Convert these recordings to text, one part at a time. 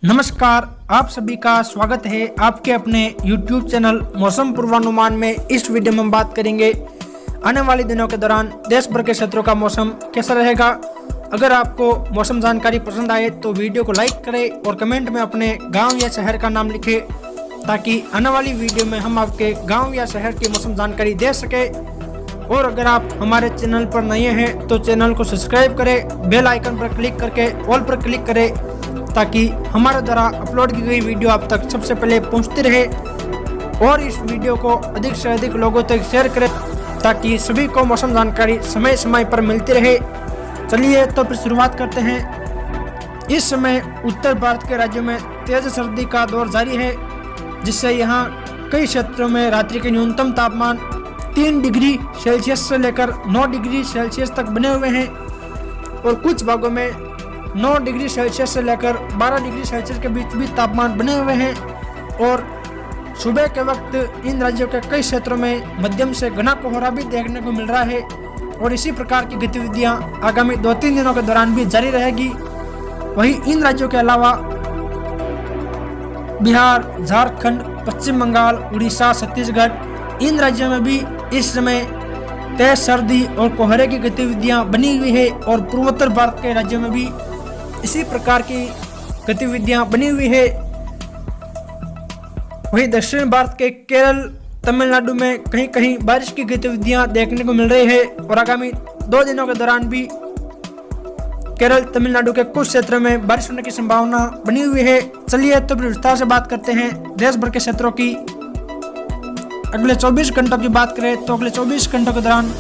नमस्कार, आप सभी का स्वागत है आपके अपने YouTube चैनल मौसम पूर्वानुमान में। इस वीडियो में हम बात करेंगे आने वाले दिनों के दौरान देश भर के क्षेत्रों का मौसम कैसा रहेगा। अगर आपको मौसम जानकारी पसंद आए तो वीडियो को लाइक करें और कमेंट में अपने गांव या शहर का नाम लिखें, ताकि आने वाली वीडियो में हम आपके गाँव या शहर की मौसम जानकारी दे सके। और अगर आप हमारे चैनल पर नए हैं तो चैनल को सब्सक्राइब करें, बेल आइकन पर क्लिक करके ऑल पर क्लिक करें, ताकि हमारे द्वारा अपलोड की गई वीडियो आप तक सबसे पहले पहुंचती रहे। और इस वीडियो को अधिक से अधिक लोगों तक शेयर करें, ताकि सभी को मौसम जानकारी समय समय पर मिलती रहे। चलिए तो फिर शुरुआत करते हैं। इस समय उत्तर भारत के राज्यों में तेज सर्दी का दौर जारी है, जिससे यहाँ कई क्षेत्रों में रात्रि के न्यूनतम तापमान 3 डिग्री सेल्सियस से लेकर 9 डिग्री सेल्सियस तक बने हुए हैं और कुछ भागों में 9 डिग्री सेल्सियस से लेकर 12 डिग्री सेल्सियस के बीच भी तापमान बने हुए हैं। और सुबह के वक्त इन राज्यों के कई क्षेत्रों में मध्यम से घना कोहरा भी देखने को मिल रहा है। और इसी प्रकार की गतिविधियां आगामी 2-3 दिनों के दौरान भी जारी रहेगी। वहीं इन राज्यों के अलावा बिहार, झारखंड, पश्चिम बंगाल, उड़ीसा, छत्तीसगढ़, इन राज्यों में भी इस समय तेज सर्दी और कोहरे की गतिविधियां बनी हुई है। और पूर्वोत्तर भारत के राज्यों में भी इसी प्रकार की गतिविधियां बनी हुई है। वहीं दक्षिण भारत के केरल, तमिलनाडु में कहीं कहीं बारिश की गतिविधियां देखने को मिल रही है। और आगामी 2 दिनों के दौरान भी केरल, तमिलनाडु के कुछ क्षेत्रों में बारिश होने की संभावना बनी हुई है। चलिए तो विस्तार से बात करते हैं देश भर के क्षेत्रों की। अगले 24 घंटों की बात करें तो अगले 24 घंटों के दौरान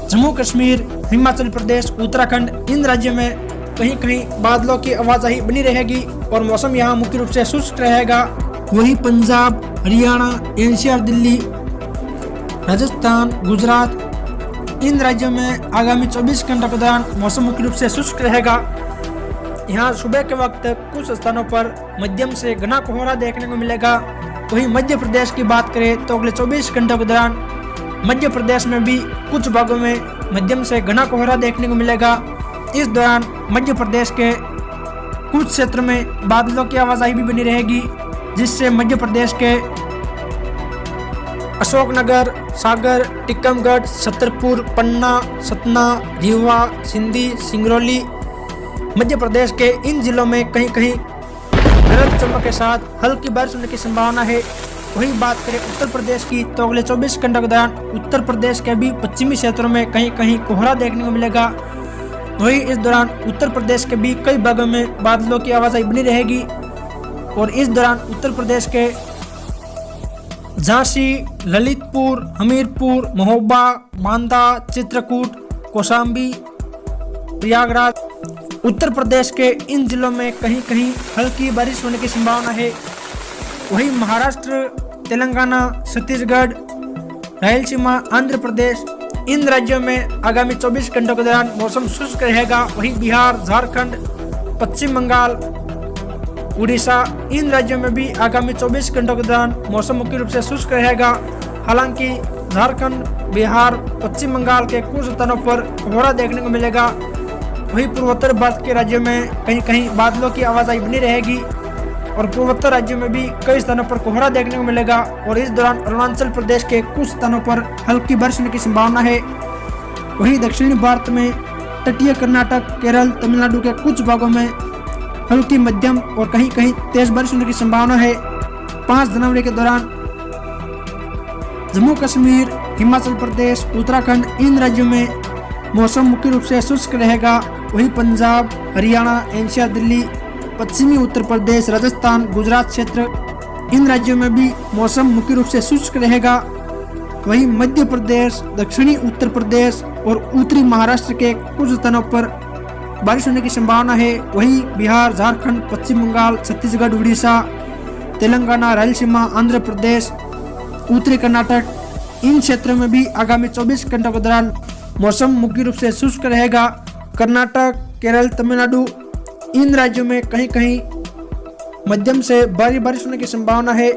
जम्मू कश्मीर, हिमाचल प्रदेश, उत्तराखंड, इन राज्यों में कहीं कहीं बादलों की आवाजाही बनी रहेगी और मौसम यहाँ मुख्य रूप से शुष्क रहेगा। वहीं पंजाब, हरियाणा, एनसीआर, दिल्ली, राजस्थान, गुजरात, इन राज्यों में आगामी 24 घंटों के दौरान मौसम मुख्य रूप से शुष्क रहेगा। यहाँ सुबह के वक्त कुछ स्थानों पर मध्यम से घना कोहरा देखने को मिलेगा। वहीं मध्य प्रदेश की बात करें तो अगले 24 घंटों के दौरान मध्य प्रदेश में भी कुछ भागों में मध्यम से घना कोहरा देखने को मिलेगा। इस दौरान मध्य प्रदेश के कुछ क्षेत्र में बादलों की आवाजाही भी बनी रहेगी, जिससे मध्य प्रदेश के अशोकनगर, सागर, टीकमगढ़, छतरपुर, पन्ना, सतना, रीवा, सिंधी, सिंगरौली, मध्य प्रदेश के इन जिलों में कहीं कहीं गरज चमक के साथ हल्की बारिश होने की संभावना है। वहीं बात करें उत्तर प्रदेश की तो अगले 24 घंटों के दौरान उत्तर प्रदेश के भी पश्चिमी क्षेत्रों में कहीं कहीं कोहरा देखने को मिलेगा। वहीं इस दौरान उत्तर प्रदेश के भी कई भागों में बादलों की आवाजाही बनी रहेगी। और इस दौरान उत्तर प्रदेश के झांसी, ललितपुर, हमीरपुर, महोबा, बांदा, चित्रकूट, कौशाम्बी, प्रयागराज, उत्तर प्रदेश के इन जिलों में कहीं कहीं हल्की बारिश होने की संभावना है। वहीं महाराष्ट्र, तेलंगाना, छत्तीसगढ़, रायलसीमा, आंध्र प्रदेश, इन राज्यों में आगामी 24 घंटों के दौरान मौसम शुष्क रहेगा। वहीं बिहार, झारखंड, पश्चिम बंगाल, उड़ीसा, इन राज्यों में भी आगामी 24 घंटों के दौरान मौसम मुख्य रूप से शुष्क रहेगा। हालांकि झारखंड, बिहार, पश्चिम बंगाल के कुछ स्थानों पर कोहरा देखने को मिलेगा। वहीं पूर्वोत्तर भारत के राज्यों में कहीं कहीं बादलों की आवाजाही बनी रहेगी और पूर्वोत्तर राज्यों में भी कई स्थानों पर कोहरा देखने को मिलेगा। और इस दौरान अरुणाचल प्रदेश के कुछ स्थानों पर हल्की बारिश होने की संभावना है। वहीं दक्षिणी भारत में तटीय कर्नाटक, केरल, तमिलनाडु के कुछ भागों में हल्की, मध्यम और कहीं कहीं तेज बारिश होने की संभावना है। 5 जनवरी के दौरान जम्मू कश्मीर, हिमाचल प्रदेश, उत्तराखंड, इन राज्यों में मौसम मुख्य रूप से शुष्क रहेगा। वहीं पंजाब, हरियाणा, एनसीआर, दिल्ली, पश्चिमी उत्तर प्रदेश, राजस्थान, गुजरात क्षेत्र, इन राज्यों में भी मौसम मुख्य रूप से शुष्क रहेगा। वहीं मध्य प्रदेश, दक्षिणी उत्तर प्रदेश और उत्तरी महाराष्ट्र के कुछ स्थानों पर बारिश होने की संभावना है। वहीं बिहार, झारखंड, पश्चिम बंगाल, छत्तीसगढ़, उड़ीसा, तेलंगाना, रायलसीमा, आंध्र प्रदेश, उत्तरी कर्नाटक, इन क्षेत्रों में भी आगामी 24 घंटों के दौरान मौसम मुख्य रूप से शुष्क रहेगा। कर्नाटक, केरल, तमिलनाडु, इन राज्यों में कहीं कहीं मध्यम से भारी बारिश होने की संभावना है।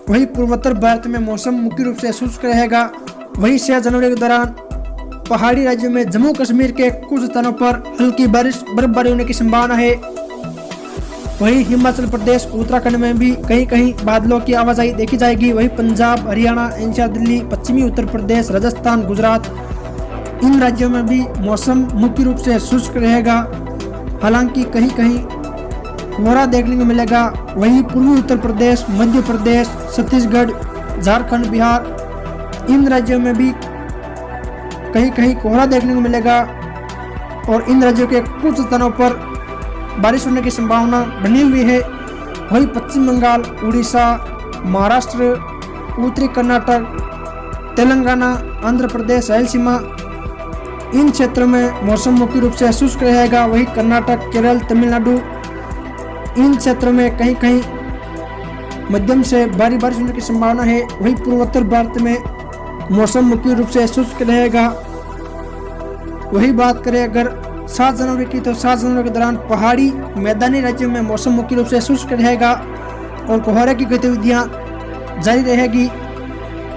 वहीं पूर्वोत्तर भारत में मौसम मुख्य रूप से शुष्क रहेगा। वहीं 6 जनवरी के दौरान पहाड़ी राज्यों में जम्मू कश्मीर के कुछ स्थानों पर हल्की बारिश, बर्फबारी होने की संभावना है। वहीं हिमाचल प्रदेश उत्तराखंड में भी कहीं कहीं बादलों की आवाजाही देखी जाएगी। वहीं पंजाब, हरियाणा, एनसीआर, दिल्ली, पश्चिमी उत्तर प्रदेश, राजस्थान, गुजरात, इन राज्यों में भी मौसम मुख्य रूप से शुष्क रहेगा। हालांकि कहीं कहीं कोहरा देखने को मिलेगा। वहीं पूर्वी उत्तर प्रदेश, मध्य प्रदेश, छत्तीसगढ़, झारखंड, बिहार, इन राज्यों में भी कहीं कहीं कोहरा देखने को मिलेगा और इन राज्यों के कुछ स्थानों पर बारिश होने की संभावना बनी हुई है। वहीं पश्चिम बंगाल, उड़ीसा, महाराष्ट्र, उत्तरी कर्नाटक, तेलंगाना, आंध्र प्रदेश, रायलसीमा, इन क्षेत्रों में मौसम मुख्य रूप से शुष्क रहेगा। वहीं कर्नाटक, केरल, तमिलनाडु, इन क्षेत्रों में कहीं कहीं मध्यम से भारी बारिश होने की संभावना है। वहीं पूर्वोत्तर भारत में मौसम मुख्य रूप से शुष्क रहेगा। वही बात करें अगर 7 जनवरी की, तो 7 जनवरी के दौरान पहाड़ी मैदानी राज्यों में मौसम मुख्य रूप से शुष्क रहेगा और कोहरे की गतिविधियां जारी रहेगी।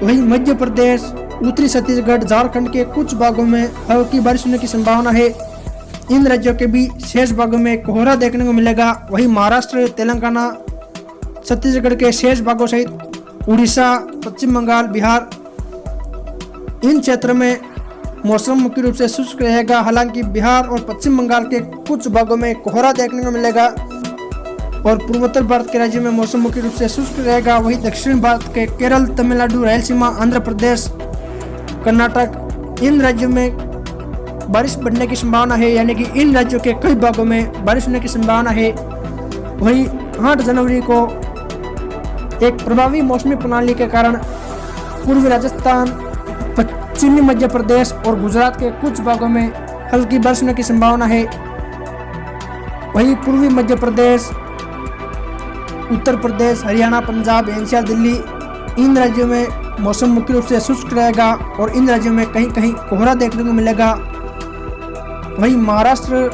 वहीं मध्य प्रदेश, उत्तरी छत्तीसगढ़, झारखंड के कुछ भागों में हल्की बारिश होने की संभावना है। इन राज्यों के भी शेष भागों में कोहरा देखने को मिलेगा। वहीं महाराष्ट्र, तेलंगाना, छत्तीसगढ़ के शेष भागों सहित उड़ीसा, पश्चिम बंगाल, बिहार, इन क्षेत्रों में मौसम मुख्य रूप से शुष्क रहेगा। हालांकि बिहार और पश्चिम बंगाल के कुछ भागों में कोहरा देखने को मिलेगा और पूर्वोत्तर भारत के राज्यों में मौसम मुख्य रूप से शुष्क रहेगा। वहीं दक्षिण भारत के केरल, तमिलनाडु, रायलसीमा, आंध्र प्रदेश, कर्नाटक, इन राज्यों में बारिश बढ़ने की संभावना है, यानी कि इन राज्यों के कई भागों में बारिश होने की संभावना है। वहीं 8 जनवरी को एक प्रभावी मौसमी प्रणाली के कारण पूर्वी राजस्थान, पश्चिमी मध्य प्रदेश और गुजरात के कुछ भागों में हल्की बारिश होने की संभावना है। वहीं पूर्वी मध्य प्रदेश, उत्तर प्रदेश, हरियाणा, पंजाब, एनसीआर, दिल्ली, इन राज्यों में मौसम मुख्य रूप से शुष्क रहेगा और इन राज्यों में कहीं कहीं कोहरा देखने को मिलेगा। वहीं महाराष्ट्र,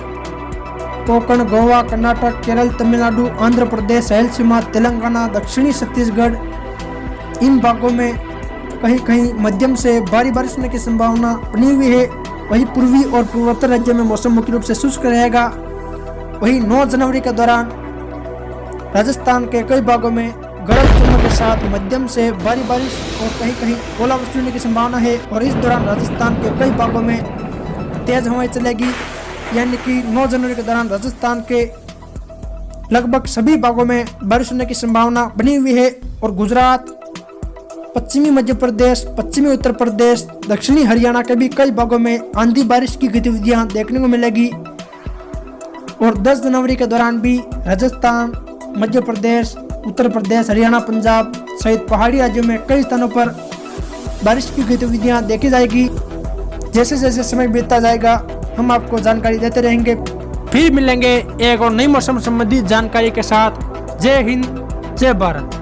कोंकण, गोवा, कर्नाटक, केरल, तमिलनाडु, आंध्र प्रदेश, रायलसीमा, तेलंगाना, दक्षिणी छत्तीसगढ़, इन भागों में कहीं कहीं मध्यम से भारी बारिश होने की संभावना बनी हुई है। वहीं पूर्वी और पूर्वोत्तर राज्यों में मौसम मुख्य रूप से शुष्क रहेगा। वहीं 9 जनवरी के दौरान राजस्थान के कई भागों में गरज चमक के साथ मध्यम से भारी बारिश और कहीं कहीं ओलावृष्टि होने की संभावना है और इस दौरान राजस्थान के कई भागों में तेज हवाएं चलेगी, यानी कि 9 जनवरी के दौरान राजस्थान के लगभग सभी भागों में बारिश होने की संभावना बनी हुई है और गुजरात, पश्चिमी मध्य प्रदेश, पश्चिमी उत्तर प्रदेश, दक्षिणी हरियाणा के भी कई भागों में आंधी बारिश की गतिविधियां देखने को मिलेगी। और 10 जनवरी के दौरान भी राजस्थान, मध्य प्रदेश, उत्तर प्रदेश, हरियाणा, पंजाब सहित पहाड़ी राज्यों में कई स्थानों पर बारिश की गतिविधियां देखी जाएगी। जैसे जैसे समय बीतता जाएगा हम आपको जानकारी देते रहेंगे। फिर मिलेंगे एक और नई मौसम संबंधी जानकारी के साथ। जय हिंद, जय भारत।